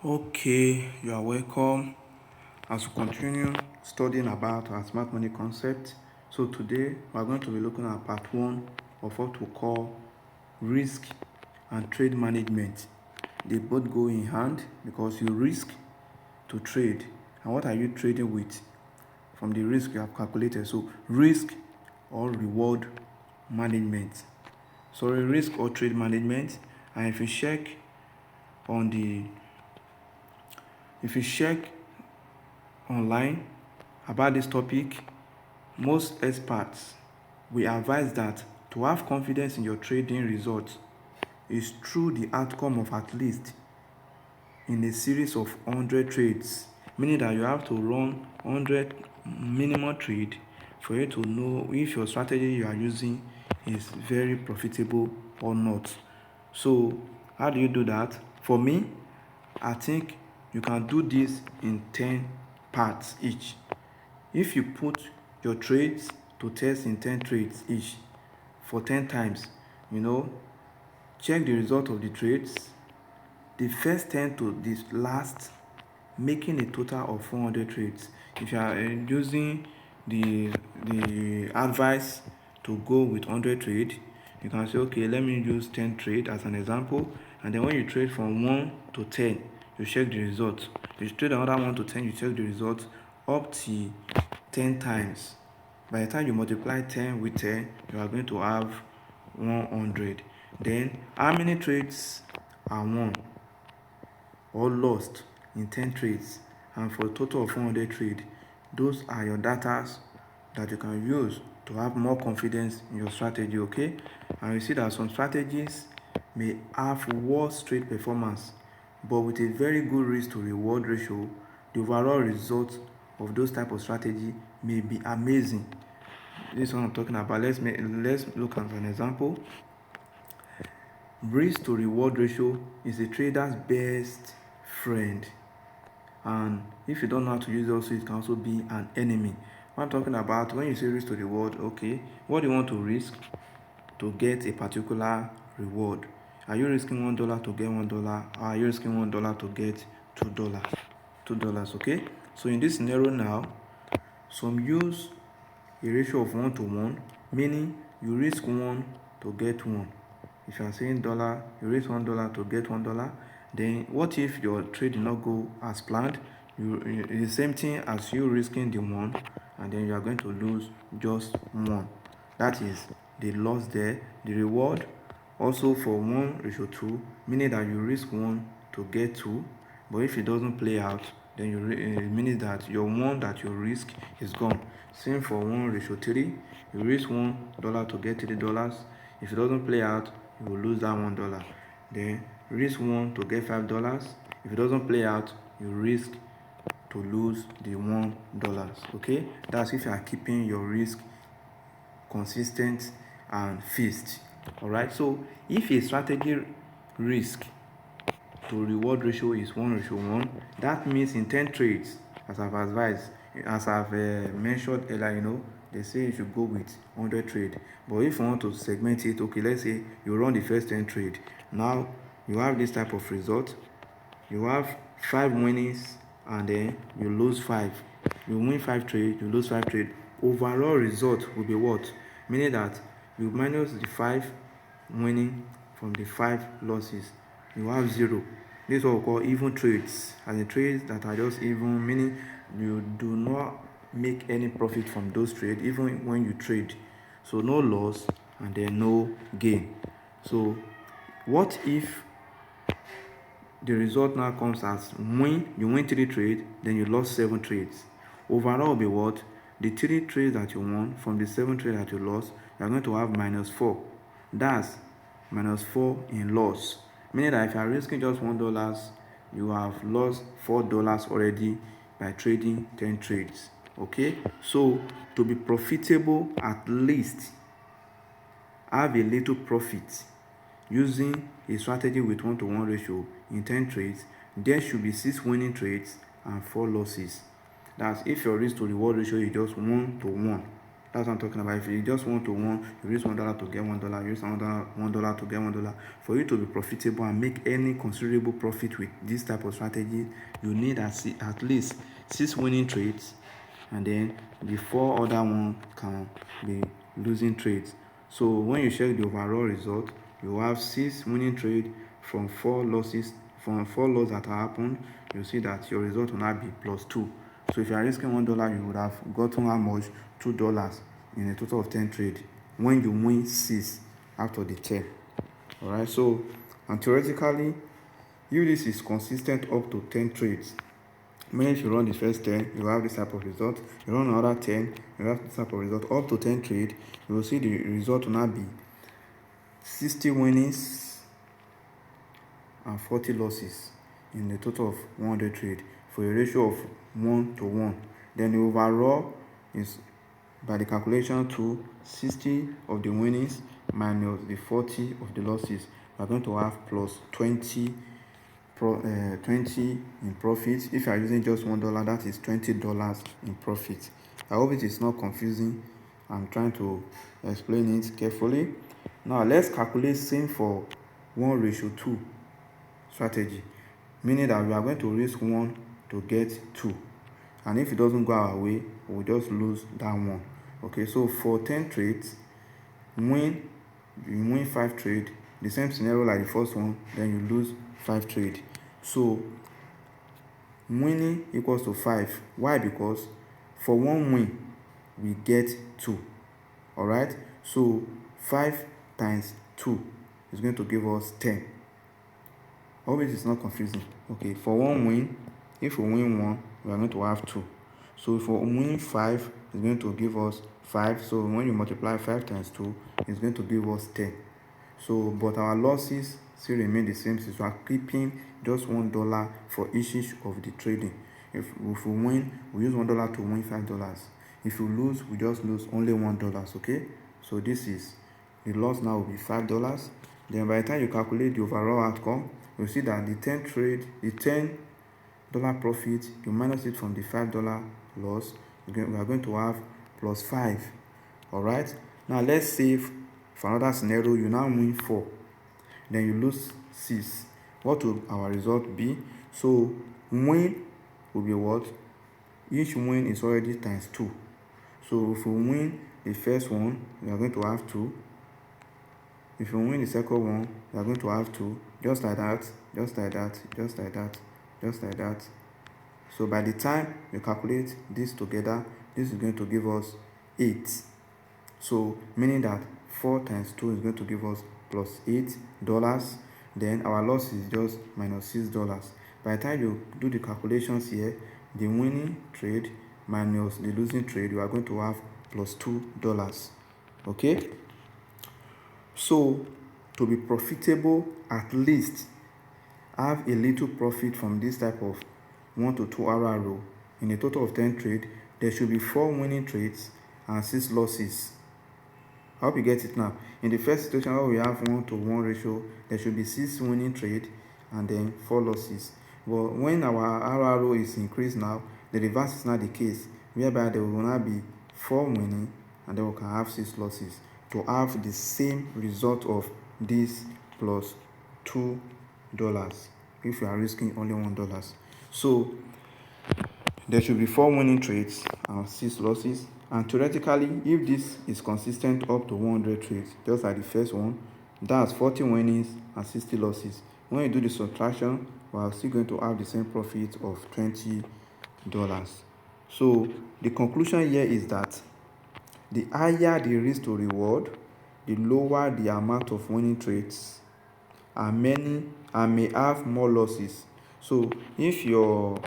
Okay, you are welcome as we continue studying about our smart money concept. So today we are going to be looking at part 1 of what we call risk and trade management. They both go in hand because you risk to trade. And what are you trading with from the risk you have calculated? So risk or reward management. Sorry, risk or trade management. And on the if you check online about this topic, most experts will advise that to have confidence in your trading results is through the outcome of at least in a series of 100 trades, meaning that you have to run 100 minimum trade for you to know if your strategy you are using is very profitable or not. So how do you do that? For me, I think you can do this in 10 parts each. If you put your trades to test in 10 trades each for 10 times, check the result of the trades, the first 10 to the last, making a total of 400 trades. If you are using the advice to go with 100 trade, you can say, okay, let me use 10 trade as an example, and then when you trade from 1 to 10, you check the result. If you trade another 1 to 10, you check the result up to 10 times. By the time you multiply 10 with 10, you are going to have 100. Then how many trades are won or lost in 10 trades? And for a total of 400 trade, those are your data that you can use to have more confidence in your strategy. Okay, and you see that some strategies may have worse trade performance, but with a very good risk to reward ratio, the overall result of those type of strategy may be amazing. This is what I'm talking about. Let's look at an example. Risk to reward ratio is a trader's best friend, and if you don't know how to use it also, it can also be an enemy. What I'm talking about, when you say risk to reward, okay, what do you want to risk to get a particular reward? Are you risking $1 to get $1, or are you risking $1 to get $2? Okay, so in this scenario now, some use a ratio of 1 to 1, meaning you risk 1 to get 1. If you are saying dollar, you risk $1 to get $1. Then what if your trade did not go as planned? It's the same thing as you risking the 1, and then you are going to lose just 1. That is the loss there. The reward also for 1:2, meaning that you risk 1 to get 2, but if it doesn't play out, then it means that your 1 that you risk is gone. Same for 1:3, you risk $1 to get $3. If it doesn't play out, you will lose that $1. Then risk 1 to get $5. If it doesn't play out, you risk to lose the $1. Okay, that's if you are keeping your risk consistent and fixed. All right, so if a strategy risk to reward ratio is 1:1, that means in 10 trades, as I've advised, as I've mentioned earlier, they say you should go with 100 trade. But if you want to segment it, okay, let's say you run the first 10 trade. Now you have this type of result. You have 5 winnings, and then you lose 5. You win 5 trade, you lose 5 trade. Overall result will be what? Meaning that you minus the 5 winning from the 5 losses, you have 0. This is what we call even trades. And the trades that are just even, meaning you do not make any profit from those trades even when you trade. So no loss and then no gain. So what if the result now comes as you win 3 trades, then you lost 7 trades? Overall will be what? The 3 trades that you won from the 7 trades that you lost, you are going to have -4. That's -4 in loss. Meaning that if you are risking just $1, you have lost $4 already by trading 10 trades. Okay, so to be profitable, at least have a little profit using a strategy with 1-to-1 ratio in 10 trades. There should be 6 winning trades and 4 losses. That's if your risk to reward ratio is just 1-to-1. That's what I'm talking about. If you just want to one, you use $1 to get $1, you use another $1 to get $1. For you to be profitable and make any considerable profit with this type of strategy, you need at least 6 winning trades, and then the 4 other one can be losing trades. So when you check the overall result, you have 6 winning trades from 4 losses. From 4 losses that happened, you see that your result will now be +2. So if you are risking $1, you would have gotten how much? $2 in a total of 10 trades when you win 6 out of the 10. Alright, so and theoretically, if this is consistent up to 10 trades, meaning if you run the first 10, you have this type of result. You run another 10, you have this type of result. Up to 10 trades, you will see the result will not be 60 winnings and 40 losses in a total of 100 trades for a ratio of 1:1. Then the overall is, by the calculation, to 60 of the winnings minus the 40 of the losses. We are going to have plus 20 in profit. If you are using just $1, that is $20 in profit. I hope it is not confusing. I'm trying to explain it carefully. Now let's calculate same for 1:2 strategy, meaning that we are going to risk 1 to get 2, and if it doesn't go our way, we'll just lose that 1. Okay, so for 10 trades, you win 5 trades, the same scenario like the first one, then you lose 5 trades. So winning equals to 5. Why? Because for 1 win we get 2. All right, so 5 times 2 is going to give us 10. I hope it is not confusing. Okay, for 1 win, if we win 1, we are going to have 2. So if we win 5, it's going to give us 5. So when you multiply 5 times 2, it's going to give us 10. So but our losses still remain the same, since we are keeping just $1 for each of the trading. If we win, we use $1 to win $5. If we lose, we just lose only $1. Okay, so this is the loss. Now will be $5. Then by the time you calculate the overall outcome, you see that the $10 profit, you minus it from the $5 loss, we are going to have plus 5. All right, now let's say for another scenario, you now win 4, then you lose 6. What will our result be? So win will be what? Each win is already times 2. So if we win the first one, we are going to have 2. If we win the second one, we are going to have 2. Just like that, just like that, just like that, just like that. So by the time you calculate this together, this is going to give us 8. So meaning that 4 times 2 is going to give us plus $8. Then our loss is just minus $6. By the time you do the calculations here, the winning trade minus the losing trade, you are going to have plus $2. Okay, so to be profitable, at least have a little profit from this type of 1 to 2 hour row. In a total of 10 trades, there should be 4 winning trades and 6 losses. I hope you get it now. In the first situation where we have 1:1 ratio, there should be 6 winning trades and then 4 losses. But when our RRO is increased now, the reverse is not the case, whereby there will not be 4 winning and then we can have 6 losses to have the same result of this plus $2 if you are risking only $1. So there should be 4 winning trades and 6 losses. And theoretically, if this is consistent up to 100 trades, just like the first one, that's 40 winnings and 60 losses. When you do the subtraction, we are still going to have the same profit of $20. So the conclusion here is that the higher the risk to reward, the lower the amount of winning trades, and may have more losses. So if your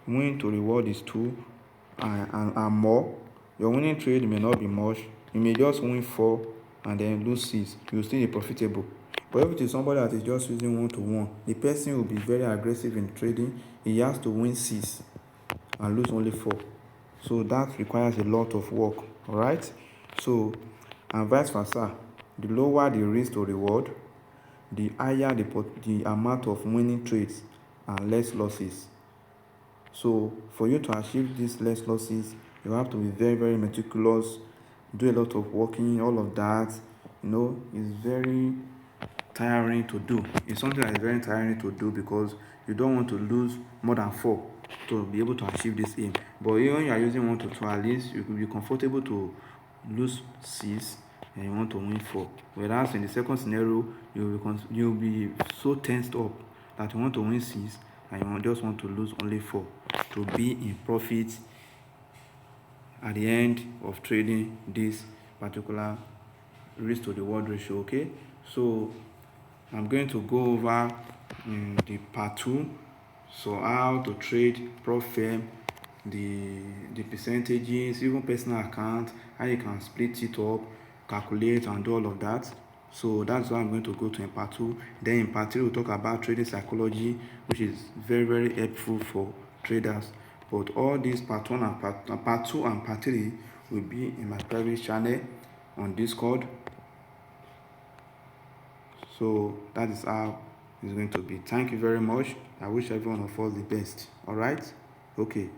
win to reward is 2 and more, your winning trade may not be much. You may just win 4 and then lose 6. You will still be profitable. But if it is somebody that is just using 1:1, the person will be very aggressive in trading. He has to win 6 and lose only 4. So that requires a lot of work. All right. So and vice versa, the lower the risk to reward, the higher the amount of winning trades and less losses. So for you to achieve these less losses, you have to be very, very meticulous do a lot of walking, all of that, is very tiring to do. It's something that is very tiring to do because you don't want to lose more than 4 to be able to achieve this aim. But when you are using 1 to 2, at least you could be comfortable to lose 6 and you want to win 4. Whereas in the second scenario, you'll be so tensed up that you want to win 6 and you just want to lose only 4 to be in profit at the end of trading this particular risk to the reward ratio. Okay, so I'm going to go over the part 2, so how to trade prop firm, the percentages, even personal account, how you can split it up, calculate and do all of that. So that's what I'm going to go to in part 2. Then in part 3 we'll talk about trading psychology, which is very, very helpful for traders. But all these part 1 and part 2 and part 3 will be in my private channel on Discord. So that is how it's going to be. Thank you very much. I wish everyone of us the best. All right? Okay.